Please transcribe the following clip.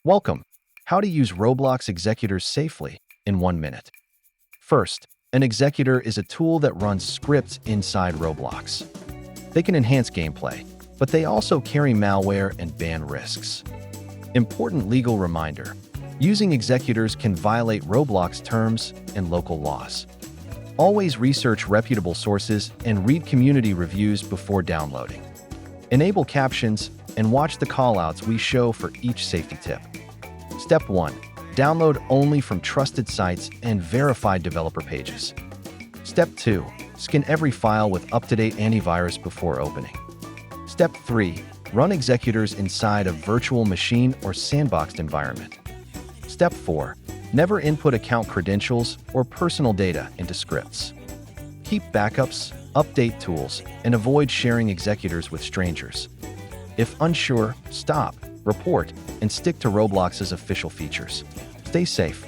Welcome. How to use Roblox Executors safely in 1 minute. First, an executor is a tool that runs scripts inside Roblox. They can enhance gameplay, but they also carry malware and ban risks. Important legal reminder: using executors can violate Roblox terms and local laws. Always research reputable sources and read community reviews before downloading. Enable captions and watch the callouts we show for each safety tip. Step 1. Download only from trusted sites and verified developer pages. Step 2. Scan every file with up-to-date antivirus before opening. Step 3. Run executors inside a virtual machine or sandboxed environment. Step 4. Never input account credentials or personal data into scripts. Keep backups, update tools, and avoid sharing executors with strangers. If unsure, stop, report, and stick to Roblox's official features. Stay safe.